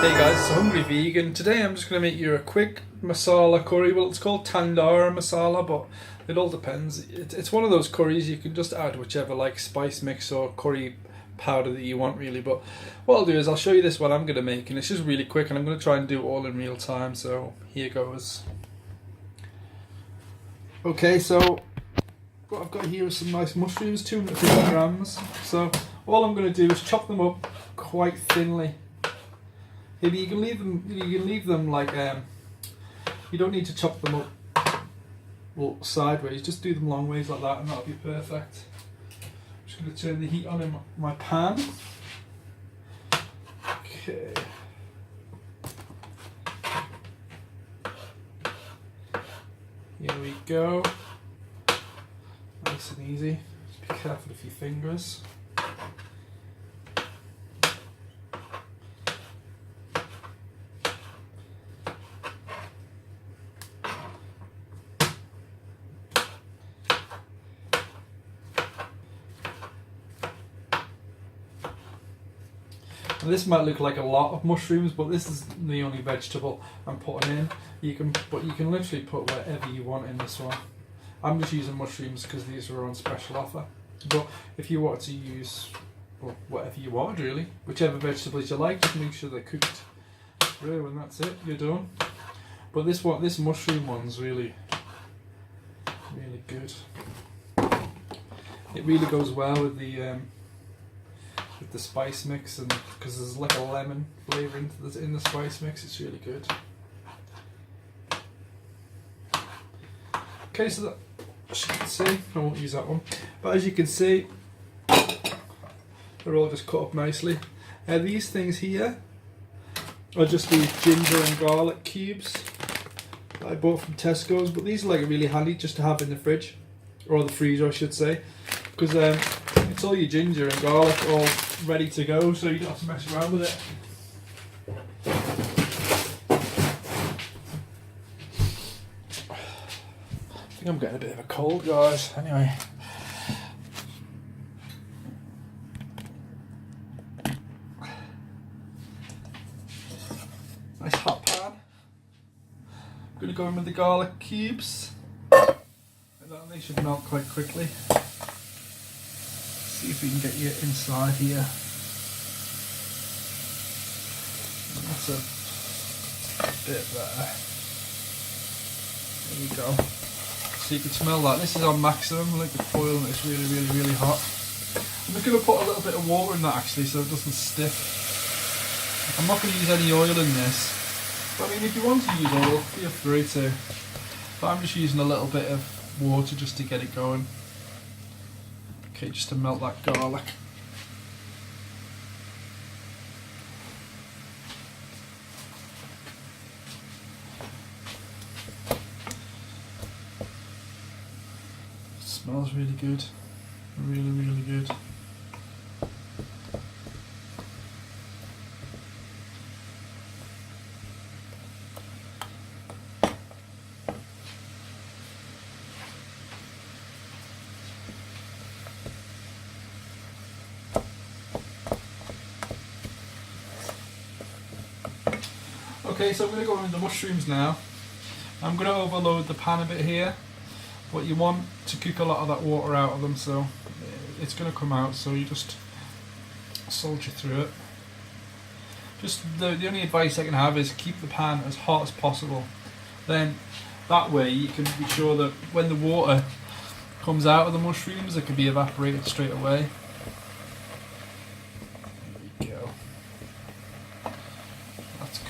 Hey guys, it's Hungry Vegan. Today I'm just going to make you a quick masala curry. Well, it's called Tandoori masala, but it all depends. It's one of those curries you can just add whichever like spice mix or curry powder that you want really. But what I'll do is I'll show you this what I'm going to make, and it's just really quick, and I'm going to try and do it all in real time. So here goes. Okay, so what I've got here is some nice mushrooms, 250 grams. So all I'm going to do is chop them up quite thinly. Maybe you can leave them. You can leave them like you don't need to chop them up well, sideways. Just do them long ways like that, and that'll be perfect. I'm just going to turn the heat on in my pan. Okay. Here we go. Nice and easy. Just be careful with your fingers. And this might look like a lot of mushrooms, but this is the only vegetable I'm putting in. You can literally put whatever you want in this one. I'm just using mushrooms because these are on special offer. But if you want to use whatever you want, really, whichever vegetables you like, just make sure they're cooked through, and that's it. You're done. But this mushroom one's really good. It really goes well with the spice mix, and because there's like a lemon flavour in the spice mix, it's really good. Okay, so that, as you can see, I won't use that one, but as you can see, they're all just cut up nicely. These things here are just these ginger and garlic cubes that I bought from Tesco's, but these are like really handy just to have in the fridge, or the freezer I should say, because it's all your ginger and garlic all ready to go, so you don't have to mess around with it. I think I'm getting a bit of a cold, guys. Anyway. Nice hot pan. I'm going to go in with the garlic cubes. And then they should melt quite quickly. See if we can get you inside here. That's a bit better. There you go. So you can smell that. This is on maximum liquid foil, and it's really hot. I'm just going to put a little bit of water in that actually, so it doesn't stick. I'm not going to use any oil in this. But I mean, if you want to use oil, feel free to. But I'm just using a little bit of water just to get it going. Okay, just to melt that garlic. It smells really good. Really good. Okay, so I'm going to go with the mushrooms now. I'm going to overload the pan a bit here, but you want to cook a lot of that water out of them, so it's going to come out, so you just soldier through it. Just the only advice I can have is keep the pan as hot as possible. Then that way you can be sure that when the water comes out of the mushrooms, it can be evaporated straight away.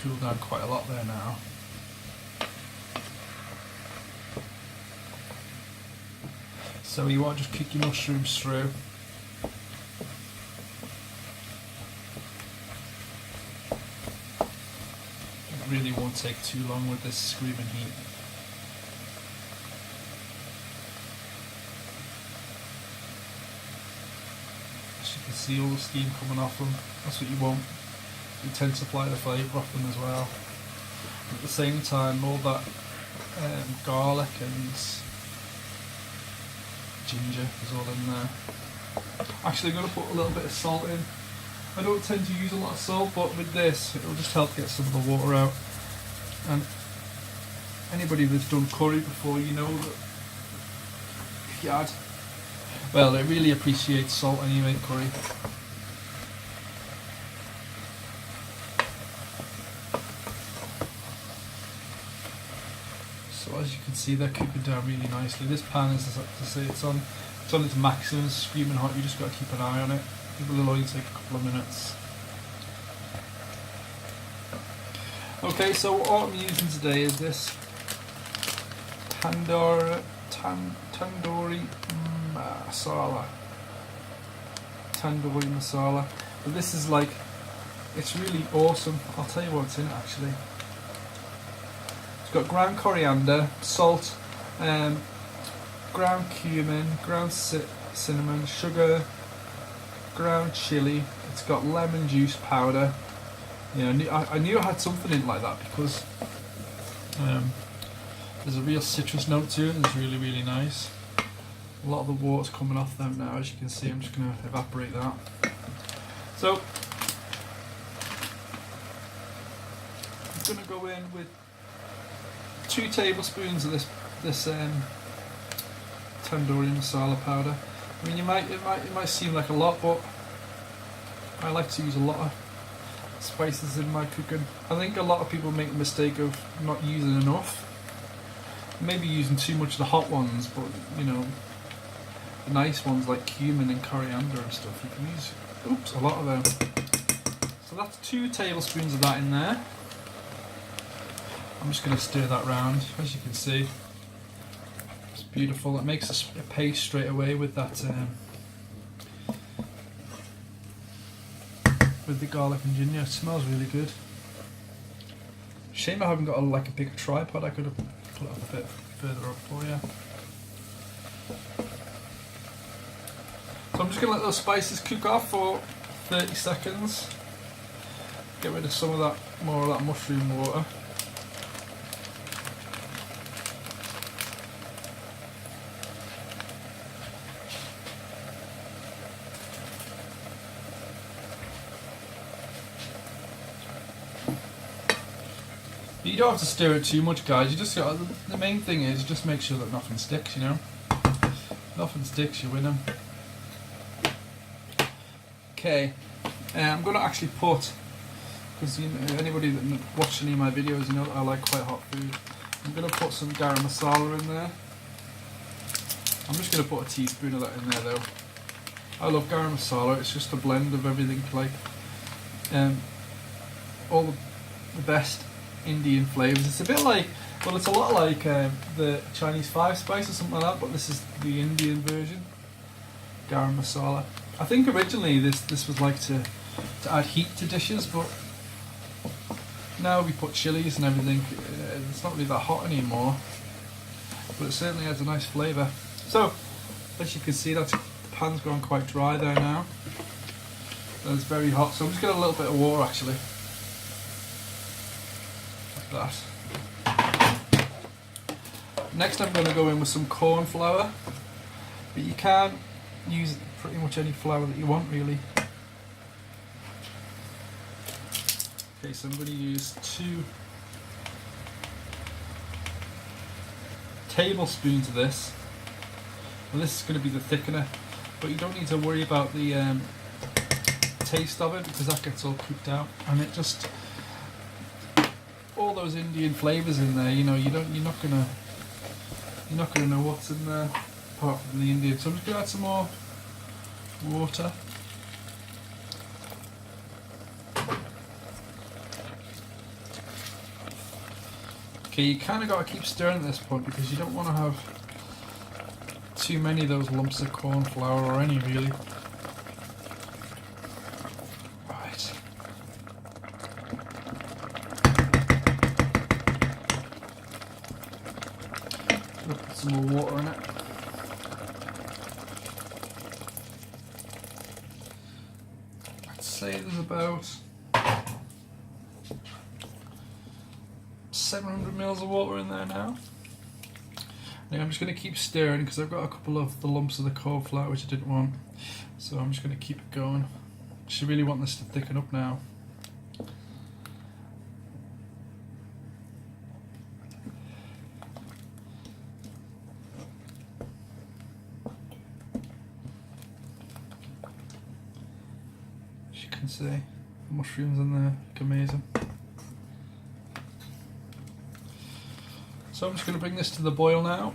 Cooled down quite a lot there now. So you want to just cook your mushrooms through. It really won't take too long with this screaming heat. As you can see, all the steam coming off them. That's what you want. Intensify the flavour off them as well. At the same time, all that garlic and ginger is all in there. Actually, I'm going to put a little bit of salt in I don't tend to use a lot of salt, but with this it will just help get some of the water out. And anybody that's done curry before, you know that if you add, well, it really appreciates salt anyway, curry. So as you can see, they're cooking down really nicely. This pan is, as I say, it's on its maximum, screaming hot. You just got to keep an eye on it. It will only take a couple of minutes. Okay, so what I'm using today is this Tandoori Masala. Tandoori Masala. But this is like, it's really awesome. I'll tell you what's in it actually. It's got ground coriander, salt, ground cumin, ground cinnamon, sugar, ground chili. It's got lemon juice powder. Yeah, I knew I had something in like that because there's a real citrus note to it, and it's really, really nice. A lot of the water's coming off them now, as you can see. I'm just going to evaporate that. So I'm going to go in with 2 tablespoons of this tandoori masala powder. I mean, it might seem like a lot, but I like to use a lot of spices in my cooking. I think a lot of people make the mistake of not using enough. Maybe using too much of the hot ones, but you know, the nice ones like cumin and coriander and stuff, you can use a lot of them. So that's 2 tablespoons of that in there. I'm just going to stir that round. As you can see, it's beautiful. It makes a paste straight away with that with the garlic and ginger. It smells really good. Shame I haven't got a bigger tripod. I could have put it up a bit further up for you. So I'm just going to let those spices cook off for 30 seconds. Get rid of some of that, more of that mushroom water. You don't have to stir it too much, guys. You just got, the main thing is just make sure that nothing sticks, you know. If nothing sticks, you win them. Okay, I'm going to actually put, because you know, anybody that watched any of my videos, you know that I like quite hot food. I'm going to put some garam masala in there. I'm just going to put a teaspoon of that in there though. I love garam masala. It's just a blend of everything, like all the best Indian flavours. It's a bit like, well, it's a lot like the Chinese 5 spice or something like that, but this is the Indian version. Garam masala. I think originally this was like to add heat to dishes, but now we put chilies and everything, it's not really that hot anymore, but it certainly has a nice flavour. So as you can see, the pan's gone quite dry there now, and it's very hot, so I'm just going to add a little bit of water actually. That. Next I'm going to go in with some corn flour, but you can use pretty much any flour that you want really. Okay, so I'm going to use 2 tablespoons of this, and this is going to be the thickener, but you don't need to worry about the taste of it because that gets all cooked out, and it just, all those Indian flavours in there, you know, you're not gonna know what's in there apart from the Indian. So I'm just gonna add some more water. Okay, you kind of got to keep stirring at this point because you don't want to have too many of those lumps of corn flour, or any really. Right. Put some more water in it. I'd say there's about 700 mils of water in there now. Now I'm just going to keep stirring because I've got a couple of the lumps of the corn flour which I didn't want, so I'm just going to keep it going. Just really want this to thicken up now. As you can see, the mushrooms in there look amazing. So I'm just going to bring this to the boil now.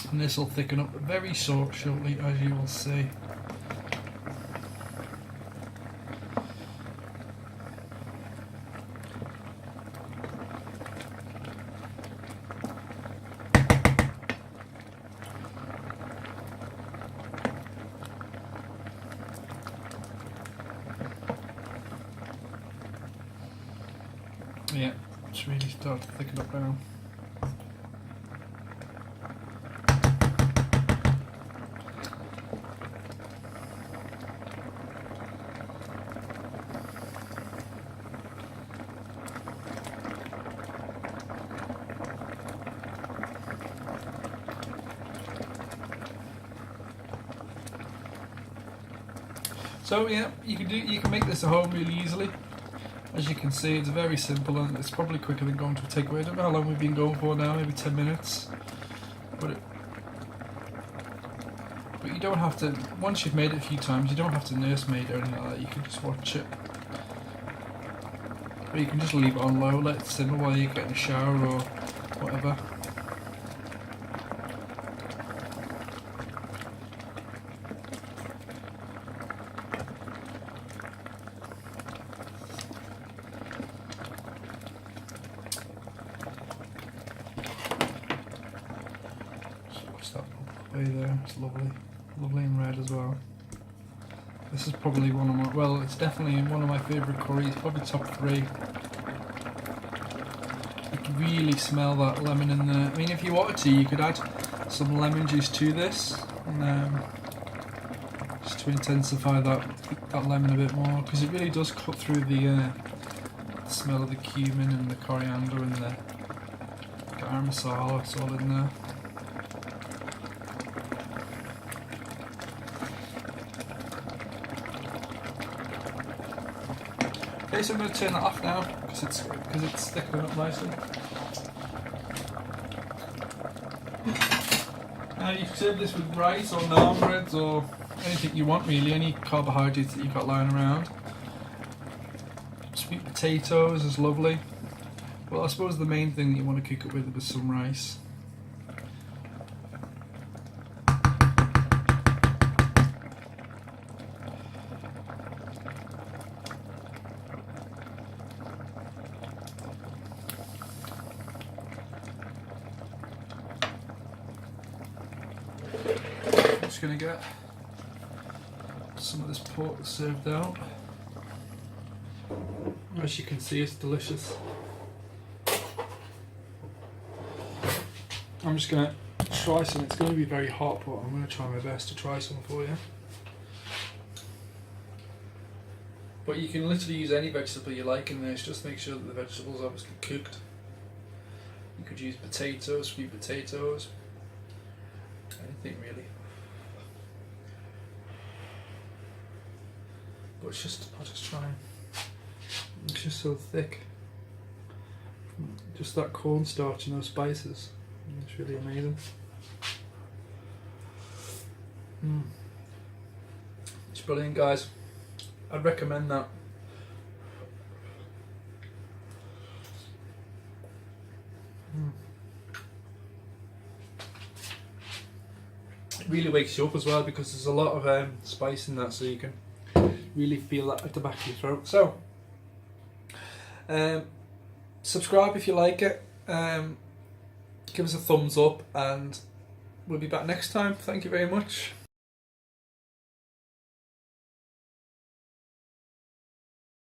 And this will thicken up very shortly, as you will see. Yeah, it's really starting to thicken up now. So yeah, you can make this at home really easily. As you can see, it's very simple and it's probably quicker than going to a takeaway. I don't know how long we've been going for now, maybe 10 minutes. But you don't have to, once you've made it a few times, you don't have to nursemaid or anything like that. You can just watch it. Or you can just leave it on low, let it simmer while you get in a shower or whatever. There, it's lovely and red as well. This is probably one of my, well, it's definitely one of my favourite curries, probably top 3. You can really smell that lemon in there. I mean, if you wanted to, you could add some lemon juice to this, and, just to intensify that lemon a bit more, because it really does cut through the smell of the cumin and the coriander and the garam masala. It's all in there. Okay, so I'm going to turn that off now because it's thickening up nicely. Now you can serve this with rice or naan breads or anything you want really, any carbohydrates that you've got lying around. Sweet potatoes is lovely. Well, I suppose the main thing that you want to cook it with is some rice. Just going to get some of this pork served out. As you can see, it's delicious. I'm just going to try some. It's going to be very hot, but I'm going to try my best to try some for you. But you can literally use any vegetable you like in this, just make sure that the vegetables are obviously cooked. You could use potatoes, sweet potatoes, anything really. But I'll just try. It's just so thick. Just that cornstarch and those spices. It's really amazing. It's brilliant, guys. I'd recommend that. It really wakes you up as well because there's a lot of spice in that, so you can really feel that at the back of your throat. So, subscribe if you like it. Give us a thumbs up, and we'll be back next time. Thank you very much.